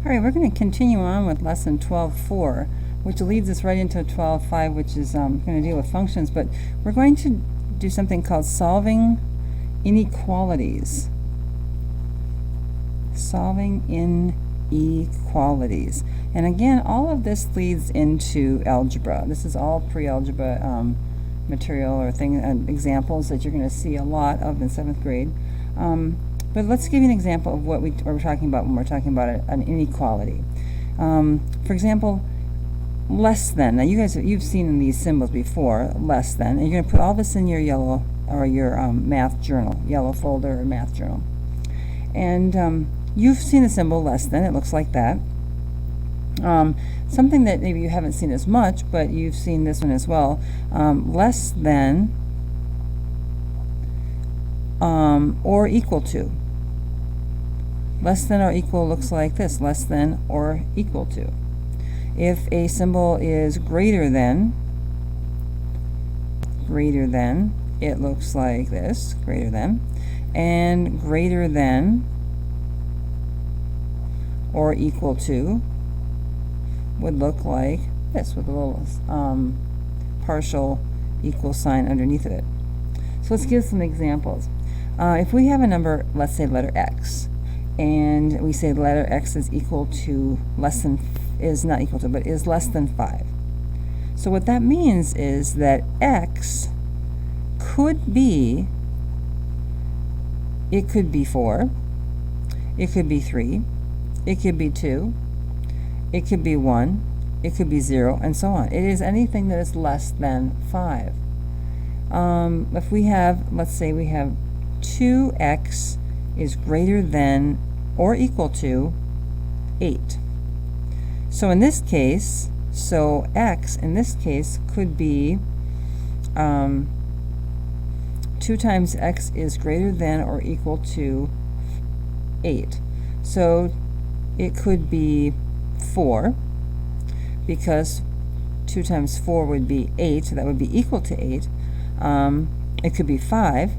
Alright, we're going to continue on with lesson 12.4, which leads us right into 12.5, which is going to deal with functions, but we're going to do something called solving inequalities. Solving inequalities. And again, all of this leads into algebra. This is all pre-algebra material or examples that you're going to see a lot of in 7th grade. But let's give you an example of what we're talking about when we're talking about an inequality. For example, less than. Now you've seen these symbols before, less than, and you're going to put all this in your yellow or your math journal, yellow folder or math journal. And you've seen the symbol less than. It looks like that. Something that maybe you haven't seen as much, but you've seen this one as well. Less than or equal to. Less than or equal looks like this, less than or equal to. If a symbol is greater than, it looks like this, greater than, and greater than or equal to would look like this with a little partial equal sign underneath of it. So let's give some examples. If we have a number, let's say letter x, and we say letter x is equal to is less than 5. So what that means is that x could be, it could be 4, it could be 3, it could be 2, it could be 1, it could be 0, and so on. It is anything that is less than 5. If we have, let's say we have 2x is greater than or equal to 8. So in this case, x in this case could be 2 times x is greater than or equal to 8. So it could be 4, because 2 times 4 would be 8, so that would be equal to 8. It could be 5.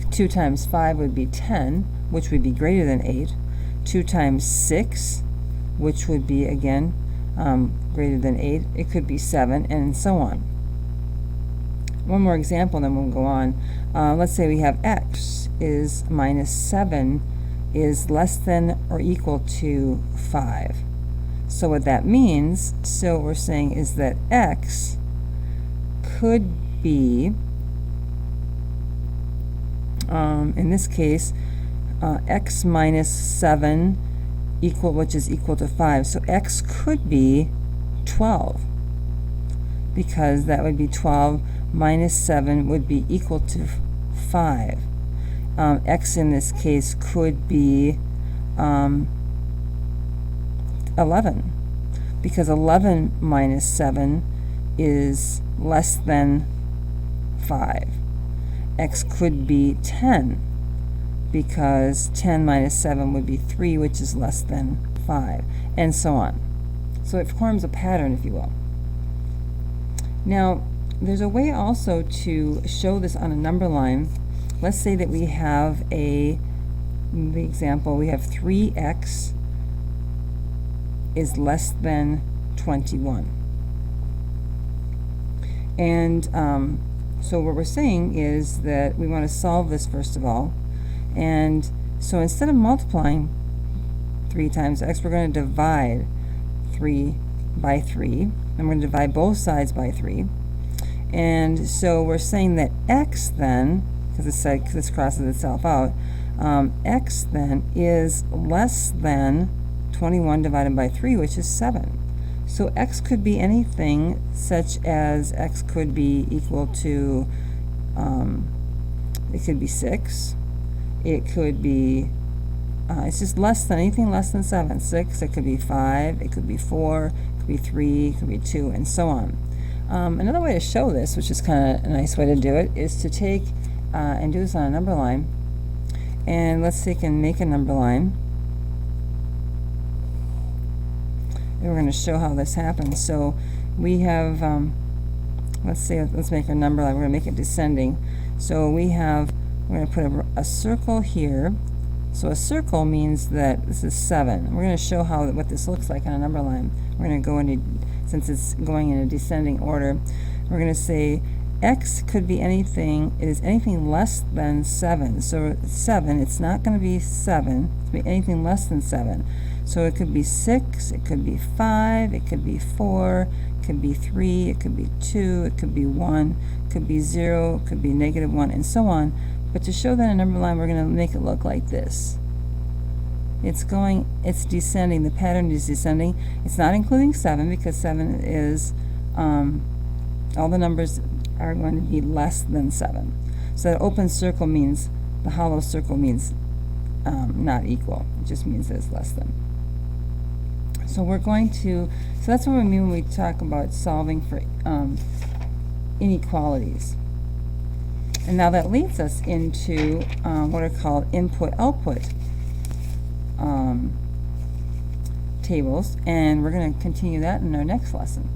2 times 5 would be 10, which would be greater than 8. 2 times 6, which would be, again, greater than 8. It could be 7, and so on. One more example, then we'll go on. Let's say we have x is minus 7 is less than or equal to 5. So what that means, so what we're saying is that x could be, in this case, x minus 7 which is equal to 5. So x could be 12, because that would be 12 minus 7 would be equal to 5. X in this case could be 11, because 11 minus 7 is less than 5. X could be 10, because 10 minus 7 would be 3, which is less than 5, and so on. So it forms a pattern, if you will. Now, there's a way also to show this on a number line. Let's say that we have the example, we have 3x is less than 21. And so what we're saying is that we want to solve this first of all. And so instead of multiplying 3 times x, we're going to divide 3 by 3. And we're going to divide both sides by 3. And so we're saying that x then, because this crosses itself out, x then is less than 21 divided by 3, which is 7. So x could be anything, such as x could be equal to, it could be 6. It could be, it's just less than, anything less than 7. 6, it could be 5, it could be 4, it could be 3, it could be 2, and so on. Another way to show this, which is kind of a nice way to do it, is to take and do this on a number line. And let's take and make a number line. And we're going to show how this happens. So we have, let's make a number line. We're going to make it descending. So we have, we're going to put a circle here, So a circle means that this is 7. We're going to show what this looks like on a number line. We're going to go into, since it's going in a descending order, we're going to say x could be anything, it is anything less than 7. So 7, it's not going to be 7, it's going to be anything less than 7. So it could be 6, it could be 5, it could be 4, it could be 3, it could be 2, it could be 1, it could be 0, it could be -1, and so on. But to show that in a number line, we're going to make it look like this. It's descending, the pattern is descending. It's not including 7 because 7 is, all the numbers are going to be less than 7. So that open circle means, the hollow circle means not equal. It just means that it's less than. So we're going to, so that's what we mean when we talk about solving for inequalities. And now that leads us into what are called input-output tables, and we're going to continue that in our next lesson.